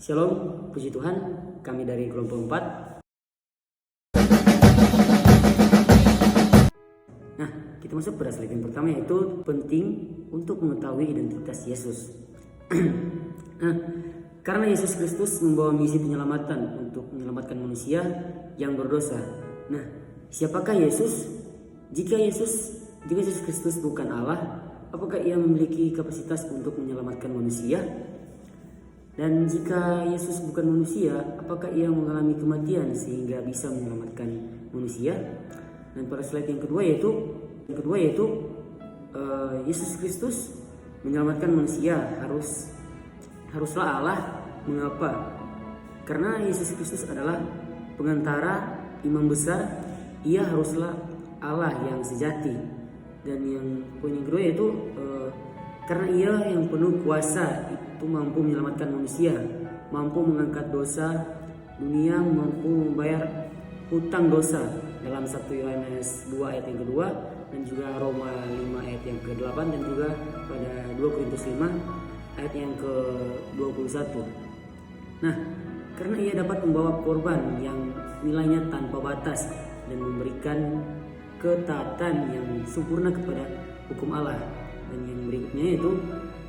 Shalom, puji Tuhan, kami dari kelompok 4. Nah, kita masuk pada slide yang pertama, yaitu penting untuk mengetahui identitas Yesus. Nah, karena Yesus Kristus membawa misi penyelamatan untuk menyelamatkan manusia yang berdosa. Nah, siapakah Yesus? Jika Yesus Kristus bukan Allah, apakah ia memiliki kapasitas untuk menyelamatkan manusia? Dan jika Yesus bukan manusia, apakah ia mengalami kematian sehingga bisa menyelamatkan manusia? Dan pada slide yang kedua yaitu Yesus Kristus menyelamatkan manusia haruslah Allah. Mengapa? Karena Yesus Kristus adalah pengantara, imam besar. Ia haruslah Allah yang sejati. Dan yang poin yang kedua yaitu karena ia yang penuh kuasa, itu mampu menyelamatkan manusia, mampu mengangkat dosa dunia, mampu membayar hutang dosa dalam 1 Yohanes 2 ayat yang kedua, dan juga Roma 5 ayat yang ke-8, dan juga pada 2 Korintus 5 ayat yang ke-21. Nah, karena ia dapat membawa korban yang nilainya tanpa batas dan memberikan ketaatan yang sempurna kepada hukum Allah. Dan yang berikutnya yaitu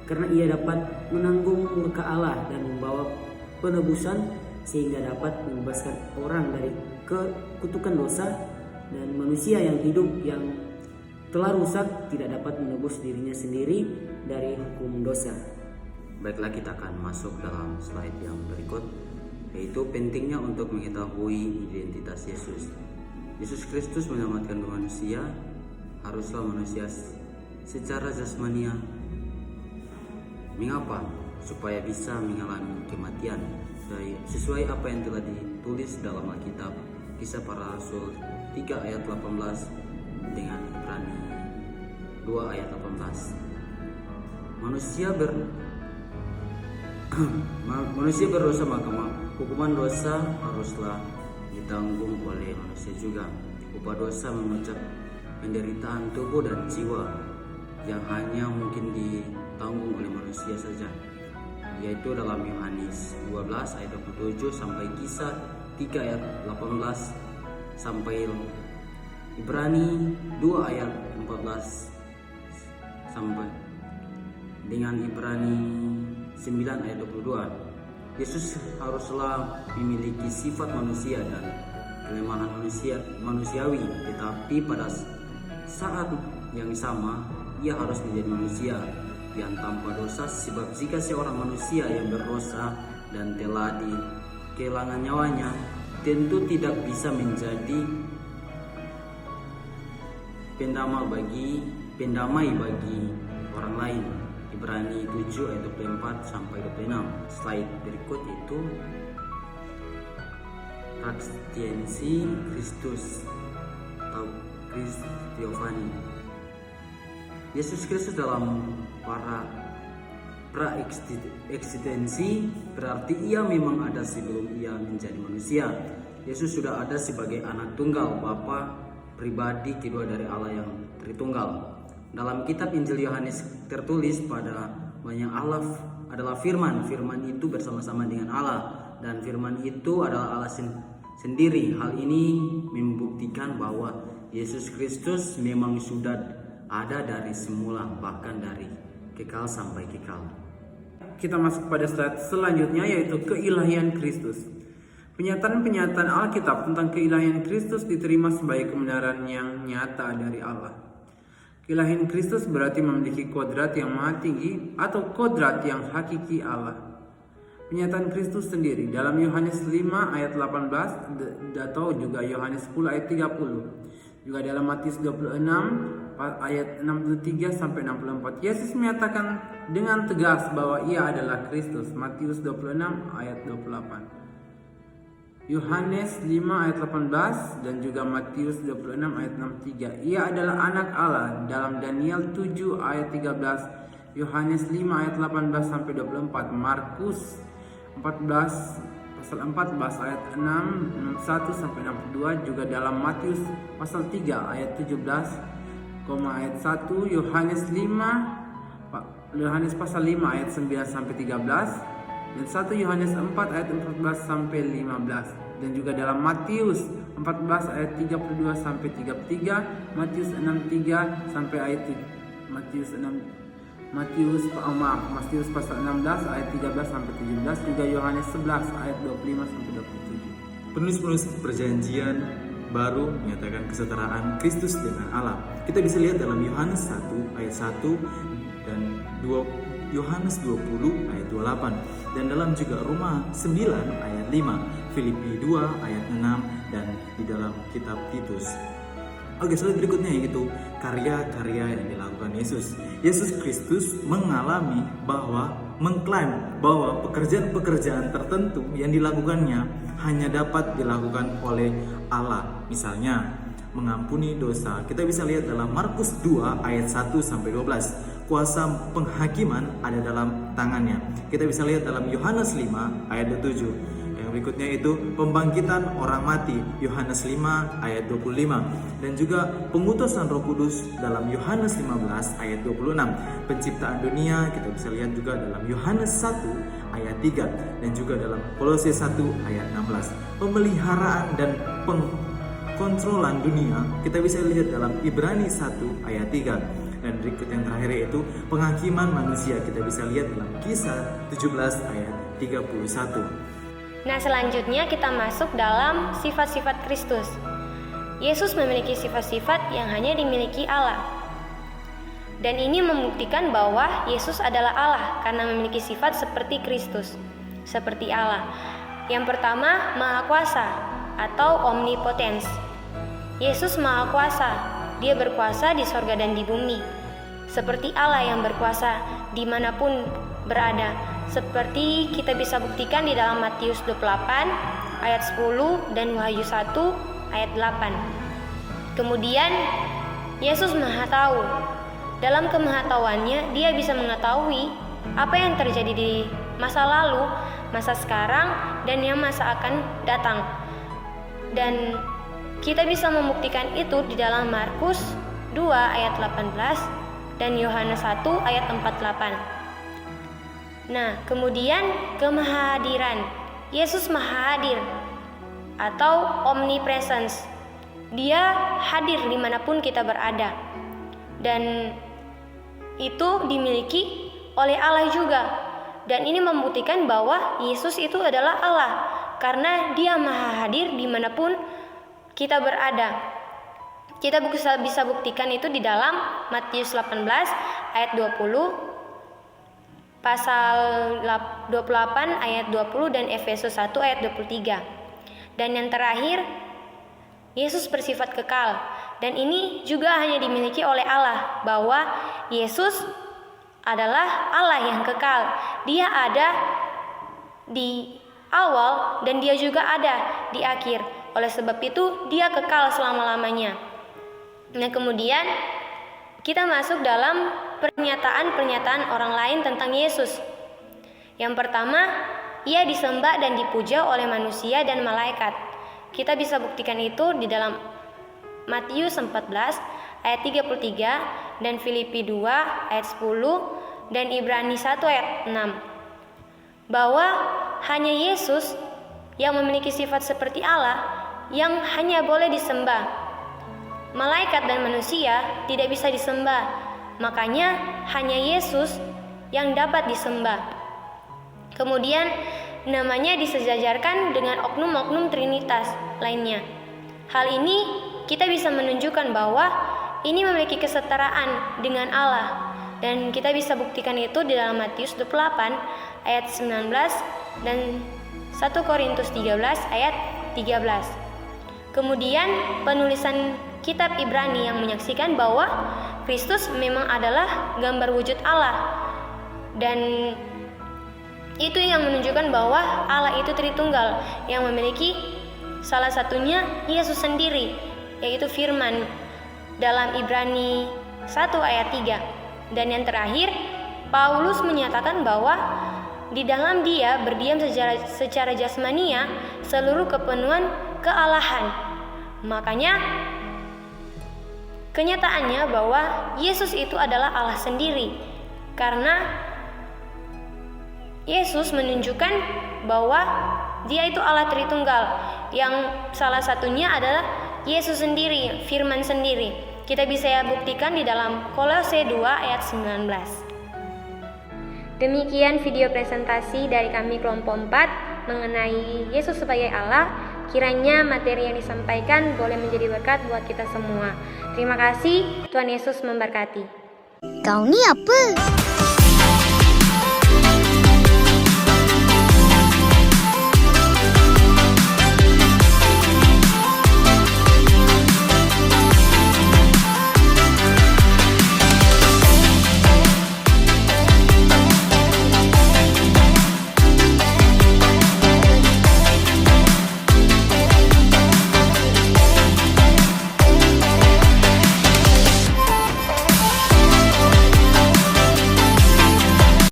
karena ia dapat menanggung murka Allah dan membawa penebusan sehingga dapat membebaskan orang dari kutukan dosa, dan manusia yang hidup yang telah rusak tidak dapat menebus dirinya sendiri dari hukum dosa. Baiklah, kita akan masuk dalam slide yang berikut, yaitu pentingnya untuk mengetahui identitas Yesus. Yesus Kristus menyelamatkan manusia, haruslah manusia secara jasmania. Mengapa? Supaya bisa mengalami kematian sesuai apa yang telah ditulis dalam Alkitab, Kisah Para Rasul 3 ayat 18 dengan Ibrani 2 ayat 18. Manusia berdosa, maka hukuman dosa haruslah ditanggung oleh manusia juga. Upah dosa mengucap penderitaan tubuh dan jiwa yang hanya mungkin ditanggung oleh manusia saja, yaitu dalam Yohanes 12 ayat 27 sampai Kisah 3 ayat 18 sampai Ibrani 2 ayat 14 sampai dengan Ibrani 9 ayat 22. Yesus haruslah memiliki sifat manusia dan kelemahan manusiawi, tetapi pada saat yang sama ia harus menjadi manusia yang tanpa dosa, sebab jika seorang manusia yang berdosa dan telah kehilangan nyawanya, tentu tidak bisa menjadi pendamai bagi orang lain. Ibrani 7 ayat 24 sampai 26. Slide berikut itu Praksiensi Kristus atau Kristiofani. Yesus Kristus dalam para pra-eksistensi berarti ia memang ada sebelum ia menjadi manusia. Yesus sudah ada sebagai anak tunggal, Bapa pribadi kedua dari Allah yang Tritunggal. Dalam kitab Injil Yohanes tertulis pada banyak Allah adalah firman itu bersama-sama dengan Allah, dan firman itu adalah Allah sendiri. Hal ini membuktikan bahwa Yesus Kristus memang sudah ada dari semula, bahkan dari kekal sampai kekal. Kita masuk pada slide selanjutnya, yaitu keilahian Kristus. Penyataan Alkitab tentang keilahian Kristus diterima sebagai kebenaran yang nyata dari Allah. Keilahian Kristus berarti memiliki kodrat yang maha tinggi atau kodrat yang hakiki Allah. Penyataan Kristus sendiri dalam Yohanes 5 ayat 18 atau juga Yohanes 10 ayat 30. Juga dalam Matius 26 ayat 63 sampai 64. Yesus menyatakan dengan tegas bahwa ia adalah Kristus. Matius 26 ayat 28. Yohanes 5 ayat 18 dan juga Matius 26 ayat 63. Ia adalah anak Allah dalam Daniel 7 ayat 13. Yohanes 5 ayat 18 sampai 24. Markus 14 pasal 14 ayat 61 sampai 62, juga dalam Matius pasal 3 ayat 17, ayat 1, Yohanes pasal 5 ayat 9 sampai 13, dan 1 Yohanes 4 ayat 14 sampai 15, dan juga dalam Matius 14 ayat 32 sampai 33, Matius 6:3 sampai ayat Matius pasal 16 ayat 13 sampai 17, juga Yohanes 11 ayat 25 sampai 27. Penulis-penulis perjanjian baru menyatakan kesetaraan Kristus dengan Allah. Kita bisa lihat dalam Yohanes 1 ayat 1 dan Yohanes 20 ayat 28, dan dalam juga Roma 9 ayat 5, Filipi 2 ayat 6, dan di dalam kitab Titus. Oke, slide berikutnya yaitu karya-karya yang dilakukan Yesus. Yesus Kristus mengklaim bahwa pekerjaan-pekerjaan tertentu yang dilakukannya hanya dapat dilakukan oleh Allah. Misalnya, mengampuni dosa. Kita bisa lihat dalam Markus 2 ayat 1 sampai 12. Kuasa penghakiman ada dalam tangannya. Kita bisa lihat dalam Yohanes 5 ayat 27. Yang berikutnya itu pembangkitan orang mati, Yohanes 5 ayat 25, dan juga pengutusan Roh Kudus dalam Yohanes 15 ayat 26. Penciptaan dunia kita bisa lihat juga dalam Yohanes 1 ayat 3, dan juga dalam Kolose 1 ayat 16. Pemeliharaan dan pengkontrolan dunia kita bisa lihat dalam Ibrani 1 ayat 3. Dan berikut yang terakhir yaitu penghakiman manusia, kita bisa lihat dalam Kisah 17 ayat 31. Nah, selanjutnya kita masuk dalam sifat-sifat Kristus. Yesus memiliki sifat-sifat yang hanya dimiliki Allah. Dan ini membuktikan bahwa Yesus adalah Allah karena memiliki sifat seperti Kristus, seperti Allah. Yang pertama, Maha Kuasa atau omnipotens. Yesus Maha Kuasa. Dia berkuasa di sorga dan di bumi. Seperti Allah yang berkuasa dimanapun berada. Seperti kita bisa buktikan di dalam Matius 28 ayat 10 dan Wahyu 1 ayat 8. Kemudian Yesus Maha Tahu. Dalam kemahatauannya dia bisa mengetahui apa yang terjadi di masa lalu, masa sekarang, dan yang masa akan datang. Dan kita bisa membuktikan itu di dalam Markus 2 ayat 18 dan Yohanes 1 ayat 48. Nah, kemudian kemahadiran. Yesus Maha Hadir atau omnipresence. Dia hadir dimanapun kita berada. Dan itu dimiliki oleh Allah juga. Dan ini membuktikan bahwa Yesus itu adalah Allah karena dia Maha Hadir dimanapun kita berada. Kita bisa buktikan itu di dalam Matius 18 ayat 20, pasal 28 ayat 20, dan Efesus 1 ayat 23. Dan yang terakhir, Yesus bersifat kekal. Dan ini juga hanya dimiliki oleh Allah, bahwa Yesus adalah Allah yang kekal. Dia ada di awal dan dia juga ada di akhir. Oleh sebab itu dia kekal selama-lamanya. Nah, kemudian kita masuk dalam pernyataan-pernyataan orang lain tentang Yesus. Yang pertama, ia disembah dan dipuja oleh manusia dan malaikat. Kita bisa buktikan itu di dalam Matius 14 ayat 33 dan Filipi 2 ayat 10 dan Ibrani 1 ayat 6. Bahwa hanya Yesus yang memiliki sifat seperti Allah yang hanya boleh disembah. Malaikat dan manusia tidak bisa disembah. Makanya hanya Yesus yang dapat disembah. Kemudian namanya disejajarkan dengan oknum-oknum Trinitas lainnya. Hal ini kita bisa menunjukkan bahwa ini memiliki kesetaraan dengan Allah. Dan kita bisa buktikan itu di dalam Matius 28 ayat 19 dan 1 Korintus 13 ayat 13. Kemudian penulisan kitab Ibrani yang menyaksikan bahwa Kristus memang adalah gambar wujud Allah. Dan itu yang menunjukkan bahwa Allah itu Tritunggal, yang memiliki salah satunya Yesus sendiri, yaitu firman dalam Ibrani 1 ayat 3. Dan yang terakhir, Paulus menyatakan bahwa di dalam dia berdiam secara jasmania seluruh kepenuhan kealahan. Makanya kenyataannya bahwa Yesus itu adalah Allah sendiri, karena Yesus menunjukkan bahwa Dia itu Allah Tritunggal, yang salah satunya adalah Yesus sendiri, firman sendiri. Kita bisa buktikan di dalam Kolose 2 ayat 19. Demikian video presentasi dari kami kelompok 4 mengenai Yesus sebagai Allah. Kiranya materi yang disampaikan boleh menjadi berkat buat kita semua. Terima kasih, Tuhan Yesus memberkati. Kau ni apa?